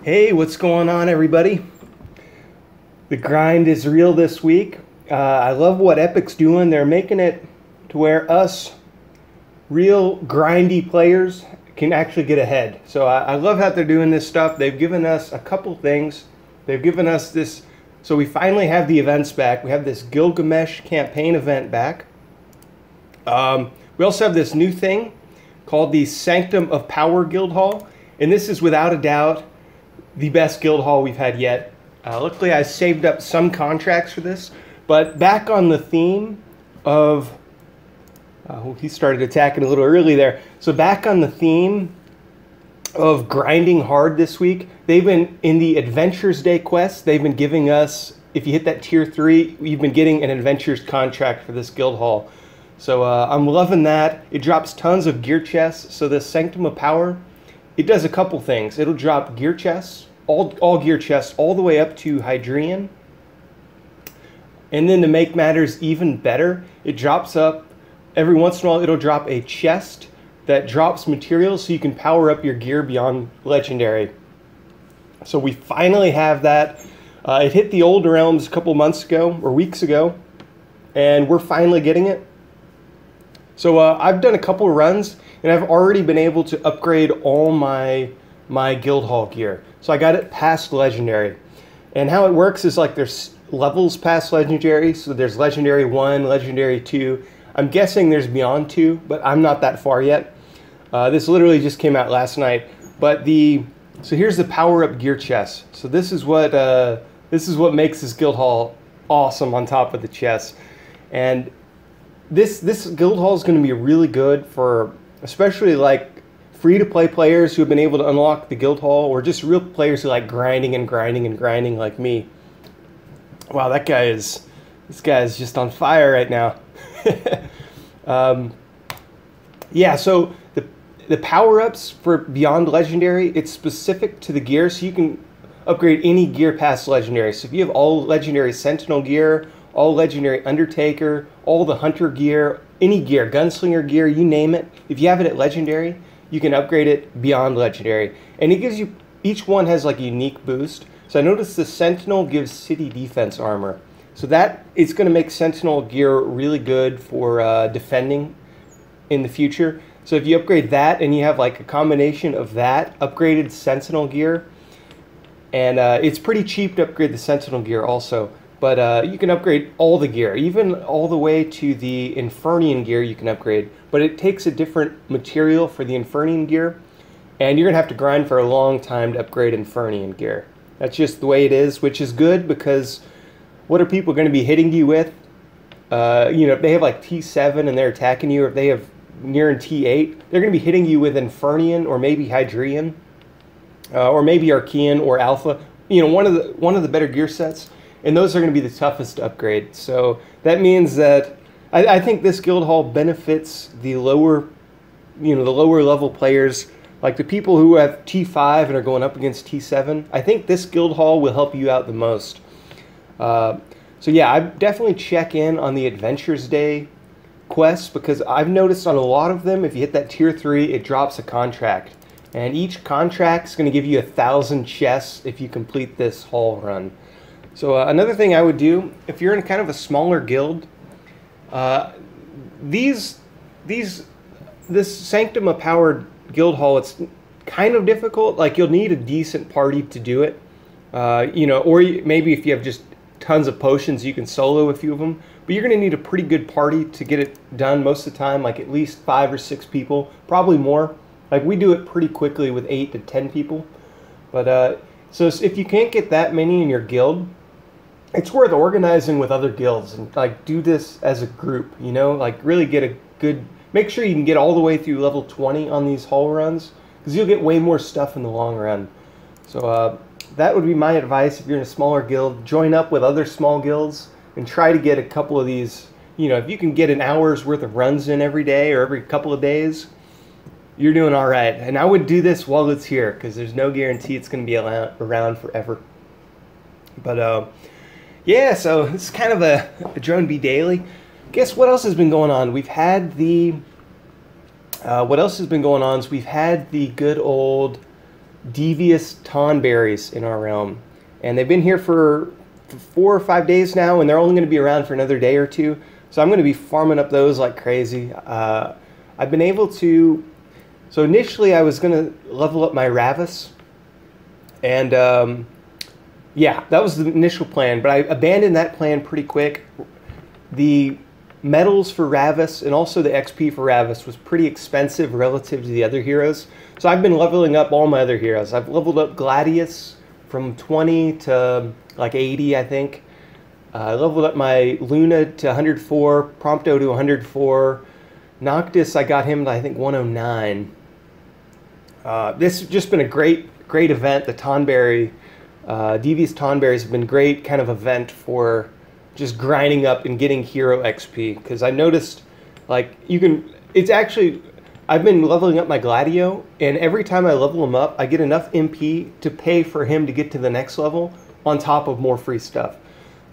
Hey, what's going on, everybody? The grind is real this week. I love what Epic's doing. They're making it to where us real grindy players can actually get ahead. So I love how they're doing this stuff. They've given us a couple things. They've given us this, so we finally have the events back. We have this Gilgamesh campaign event back. We also have this new thing called the Sanctum of Power Guild Hall. And this is without a doubt the best guild hall we've had yet. Luckily I saved up some contracts for this, but back on the theme of, he started attacking a little early there. So back on the theme of grinding hard this week, they've been in the Adventures Day quest, they've been giving us, if you hit that tier 3, you've been getting an Adventures contract for this guild hall. So I'm loving that. It drops tons of gear chests. So the Sanctum of Power, it does a couple things. It'll drop gear chests, all gear chests, all the way up to Hydreian. And then to make matters even better, it drops up, every once in a while it'll drop a chest that drops materials so you can power up your gear beyond Legendary. So we finally have that. It hit the old realms a couple months ago, or weeks ago, and we're finally getting it. So I've done a couple runs, and I've already been able to upgrade all my guild hall gear. So I got it past Legendary. And how it works is like there's levels past Legendary. So there's Legendary 1, Legendary 2. I'm guessing there's Beyond 2, but I'm not that far yet. This literally just came out last night. But so here's the power-up gear chest. So this is what makes this guild hall awesome on top of the chest. And this guild hall is going to be really good for especially like free-to-play players who have been able to unlock the guild hall, or just real players who like grinding and grinding and grinding like me. Wow, this guy is just on fire right now. Yeah, so the power-ups for Beyond Legendary, it's specific to the gear, so you can upgrade any gear past Legendary. So if you have all Legendary Sentinel gear, all Legendary Undertaker, all the Hunter gear, any gear, Gunslinger gear, you name it. If you have it at Legendary, you can upgrade it beyond Legendary. And it gives you, each one has like a unique boost. So I noticed the Sentinel gives city defense armor. So that, it's going to make Sentinel gear really good for defending in the future. So if you upgrade that and you have like a combination of that, upgraded Sentinel gear, and it's pretty cheap to upgrade the Sentinel gear also. But you can upgrade all the gear, even all the way to the Infernian gear you can upgrade. But it takes a different material for the Infernian gear, and you're going to have to grind for a long time to upgrade Infernian gear. That's just the way it is, which is good because what are people going to be hitting you with? You know, if they have like T7 and they're attacking you, or if they have near T8, they're going to be hitting you with Infernian or maybe Hydreian, or maybe Archean or Alpha. You know, one of the better gear sets. And those are going to be the toughest to upgrade. So that means that I think this guild hall benefits the lower, the lower level players, like the people who have T5 and are going up against T7. I think this guild hall will help you out the most. So yeah, I definitely check in on the Adventures Day quests, because I've noticed on a lot of them, if you hit that tier 3, it drops a contract. And each contract is going to give you 1,000 chests if you complete this hall run. So another thing I would do, if you're in kind of a smaller guild, this Sanctum of Power guild hall, it's kind of difficult. Like, you'll need a decent party to do it, or maybe if you have just tons of potions, you can solo a few of them. But you're going to need a pretty good party to get it done most of the time, like at least 5 or 6 people, probably more. Like, we do it pretty quickly with 8 to 10 people. But so if you can't get that many in your guild, it's worth organizing with other guilds and like do this as a group, like really get a good, make sure you can get all the way through level 20 on these haul runs, because you'll get way more stuff in the long run. So that would be my advice. If you're in a smaller guild, join up with other small guilds and try to get a couple of these, if you can get an hour's worth of runs in every day or every couple of days, you're doing all right. And I would do this while it's here, because there's no guarantee it's going to be around forever. But yeah, so it's kind of a Drone Bee Daily. Guess what else has been going on? We've had the what else has been going on is we've had the good old devious Tonberries in our realm. And they've been here for 4 or 5 days now, and they're only going to be around for another day or two. So I'm going to be farming up those like crazy. I've been able to... So initially I was going to level up my Ravis. And yeah, that was the initial plan. But I abandoned that plan pretty quick. The metals for Ravis and also the XP for Ravis was pretty expensive relative to the other heroes. So I've been leveling up all my other heroes. I've leveled up Gladius from 20 to like 80, I think. I leveled up my Luna to 104, Prompto to 104. Noctis, I got him to, I think, 109. This has just been a great event. The Tonberry, Devious Tonberries have been great kind of event for just grinding up and getting hero XP. Because I noticed, like, you can, it's actually, I've been leveling up my Gladio, and every time I level him up, I get enough MP to pay for him to get to the next level on top of more free stuff.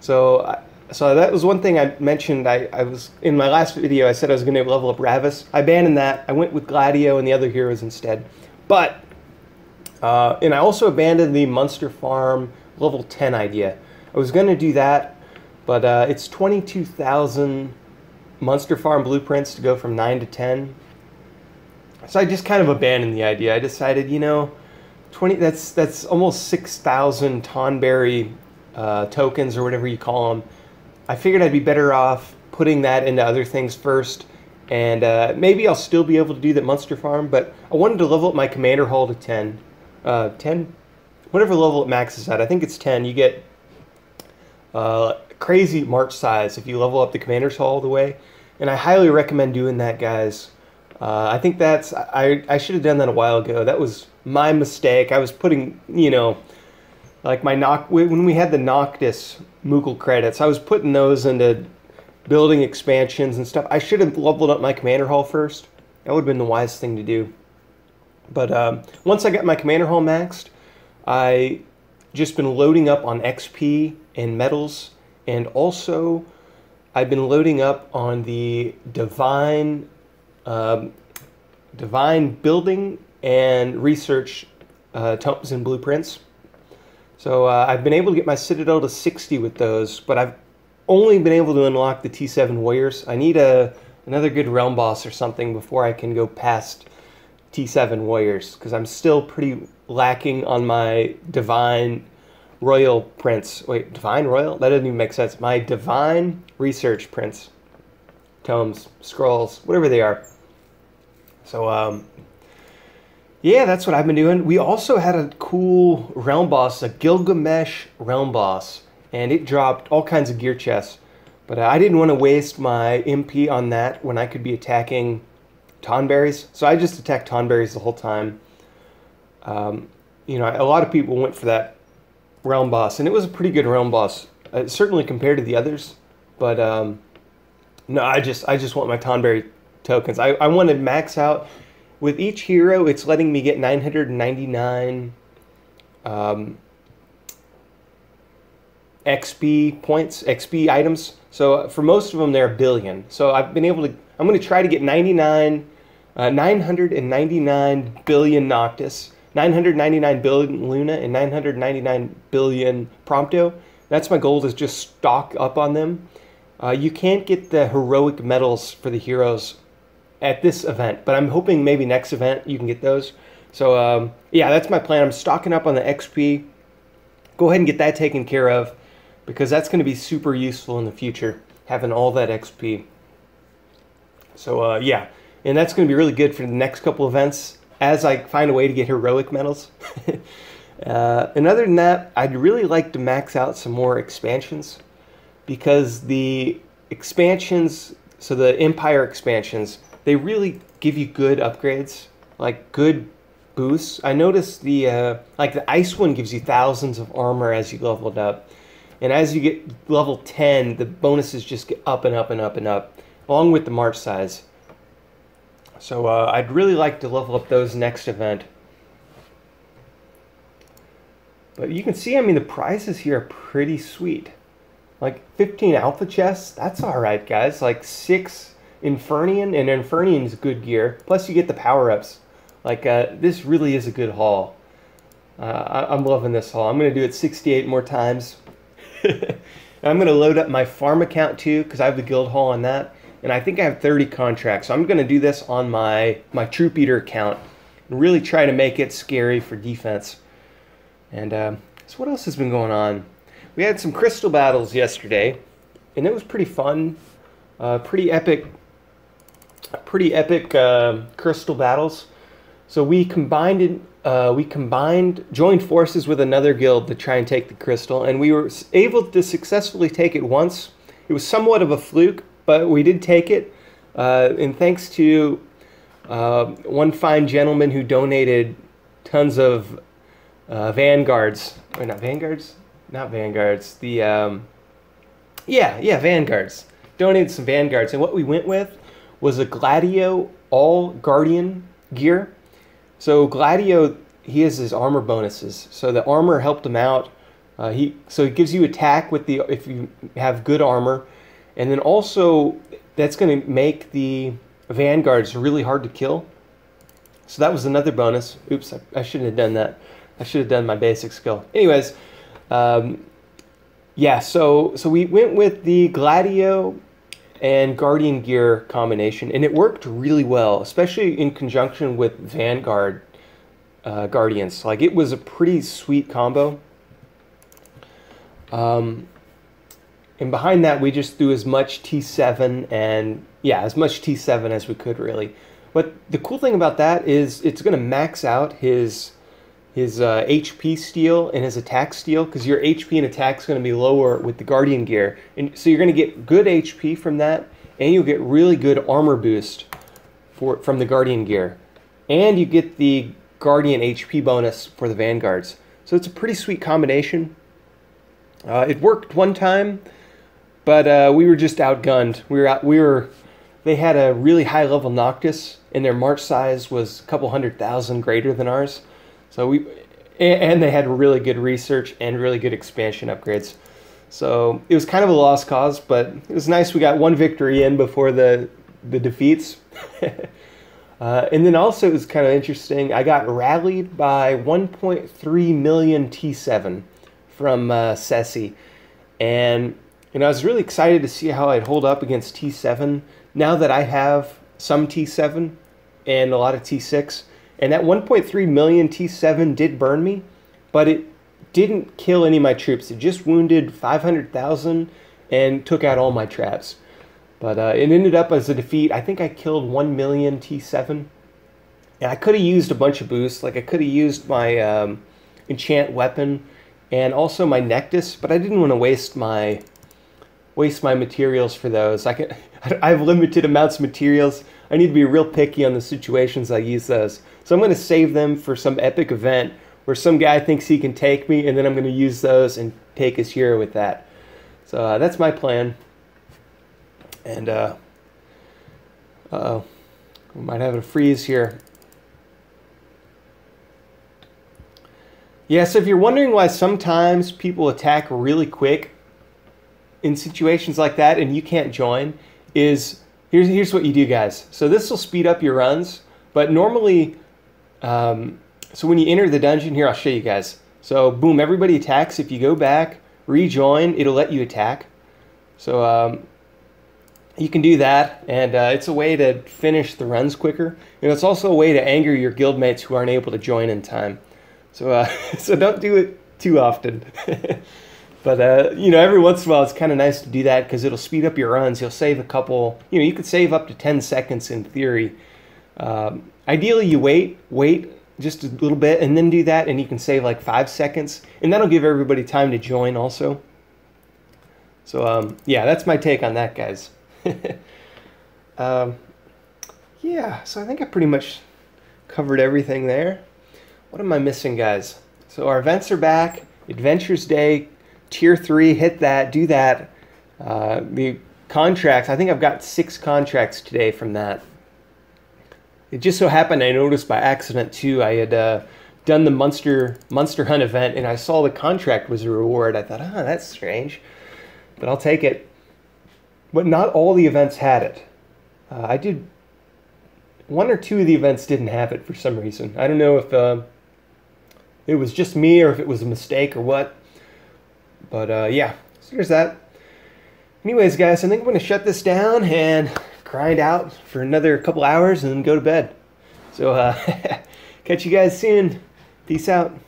So that was one thing I mentioned. I was, in my last video, I said I was going to level up Ravis. I abandoned that. I went with Gladio and the other heroes instead. But, and I also abandoned the Monster Farm level 10 idea. I was going to do that, but it's 22,000 Monster Farm blueprints to go from 9 to 10. So I just kind of abandoned the idea. I decided, you know, that's almost 6,000 Tonberry tokens or whatever you call them. I figured I'd be better off putting that into other things first, and maybe I'll still be able to do that Monster Farm, but I wanted to level up my Commander Hall to 10. 10? Whatever level it maxes at. I think it's 10. You get crazy march size if you level up the Commander's Hall all the way, and I highly recommend doing that, guys. I think that's... I should have done that a while ago. That was my mistake. I was putting, you know... Like when we had the Noctis Moogle credits, I was putting those into building expansions and stuff. I should have leveled up my Commander Hall first. That would have been the wise thing to do. But once I got my Commander Hall maxed, I just been loading up on XP and metals, and also I've been loading up on the divine building and research tomes and blueprints. So I've been able to get my Citadel to 60 with those, but I've only been able to unlock the T7 Warriors. I need another good realm boss or something before I can go past T7 Warriors, because I'm still pretty lacking on my Divine Royal Prince. Wait, Divine Royal? That doesn't even make sense. My Divine Research Prince. Tomes, scrolls, whatever they are. So, yeah, that's what I've been doing. We also had a cool realm boss, a Gilgamesh realm boss, and it dropped all kinds of gear chests. But I didn't want to waste my MP on that when I could be attacking Tonberries. So I just attacked Tonberries the whole time. You know, a lot of people went for that realm boss, and it was a pretty good realm boss, certainly compared to the others. But no, I just want my Tonberry tokens. I want to max out. With each hero, it's letting me get 999 XP points, XP items. So for most of them, they're 1 billion. So I've been able to, I'm going to try to get 999 billion Noctis, 999 billion Luna, and 999 billion Prompto. That's my goal, is just stock up on them. You can't get the heroic medals for the heroes at this event, but I'm hoping maybe next event you can get those. So yeah, that's my plan. I'm stocking up on the XP. Go ahead and get that taken care of, because that's going to be super useful in the future, having all that XP. So yeah, and that's going to be really good for the next couple events as I find a way to get heroic medals. And other than that, I'd really like to max out some more expansions, because the expansions, so the Empire expansions, they really give you good upgrades, like good boosts. I noticed the like the ice one gives you thousands of armor as you leveled up, and as you get level 10, the bonuses just get up and up and up and up, along with the march size. So I'd really like to level up those next event. But you can see, I mean, the prizes here are pretty sweet. Like 15 alpha chests, that's all right, guys. Like 6 Infernian, and Infernian's good gear. Plus you get the power-ups. Like, this really is a good haul. I'm loving this haul. I'm going to do it 68 more times. I'm going to load up my farm account too, because I have the guild haul on that. And I think I have 30 contracts. So I'm going to do this on my troop eater account and really try to make it scary for defense. And so what else has been going on? We had some crystal battles yesterday, and it was pretty fun. Pretty epic crystal battles. So we joined forces with another guild to try and take the crystal, and we were able to successfully take it once. It was somewhat of a fluke, but we did take it, and thanks to one fine gentleman who donated tons of vanguards. Or not vanguards? Not vanguards. The vanguards. Donated some vanguards, and what we went with was a Gladio all Guardian gear. So Gladio, he has his armor bonuses, so the armor helped him out. So it gives you attack with the if you have good armor, and then also that's going to make the vanguards really hard to kill. So that was another bonus. Oops, I shouldn't have done that. I should have done my basic skill. Anyways, yeah. So we went with the Gladio and Guardian gear combination, and it worked really well, especially in conjunction with Vanguard Guardians. Like, it was a pretty sweet combo. And behind that, we just threw as much T7 and as much T7 as we could, really. But the cool thing about that is it's going to max out his HP steal and his attack steal, because your HP and attack is going to be lower with the Guardian gear, and so you're going to get good HP from that, and you'll get really good armor boost from the Guardian gear, and you get the Guardian HP bonus for the Vanguards. So it's a pretty sweet combination. It worked one time, but we were just outgunned. They had a really high level Noctis, and their march size was a couple 100,000 greater than ours. So and they had really good research and really good expansion upgrades. So it was kind of a lost cause, but it was nice we got one victory in before the defeats. And then also it was kind of interesting. I got rallied by 1.3 million T7 from Ceci. And I was really excited to see how I'd hold up against T7 now that I have some T7 and a lot of T6. And that 1.3 million T7 did burn me, but it didn't kill any of my troops. It just wounded 500,000 and took out all my traps. But it ended up as a defeat. I think I killed 1 million T7. And I could have used a bunch of boosts. Like, I could have used my enchant weapon and also my Nectus, but I didn't want to waste my materials for those. I have limited amounts of materials. I need to be real picky on the situations I use those. So I'm going to save them for some epic event where some guy thinks he can take me, and then I'm going to use those and take his hero with that. So that's my plan. And uh-oh, we might have a freeze here. Yeah, so if you're wondering why sometimes people attack really quick in situations like that and you can't join, here's what you do, guys. So this will speed up your runs, but normally, so when you enter the dungeon here, I'll show you guys. So boom, everybody attacks. If you go back, rejoin, it'll let you attack. So you can do that, and it's a way to finish the runs quicker. It's also a way to anger your guildmates who aren't able to join in time. So so don't do it too often. But every once in a while, it's kind of nice to do that because it'll speed up your runs. You'll save a couple. You could save up to 10 seconds in theory. Ideally, you wait just a little bit and then do that, and you can save like 5 seconds, and that'll give everybody time to join also. So yeah, that's my take on that, guys. Yeah, so I think I pretty much covered everything there. What am I missing, guys? So our events are back. Adventures Day, Tier 3, hit that, do that. The contracts, I think I've got 6 contracts today from that. It just so happened I noticed by accident too. I had done the Monster Hunt event, and I saw the contract was a reward. I thought, that's strange, but I'll take it. But not all the events had it. I did 1 or 2 of the events didn't have it for some reason. I don't know it was just me or if it was a mistake or what. But yeah, so there's that. Anyways, guys, I think I'm going to shut this down and grind out for another couple hours and then go to bed. So catch you guys soon. Peace out.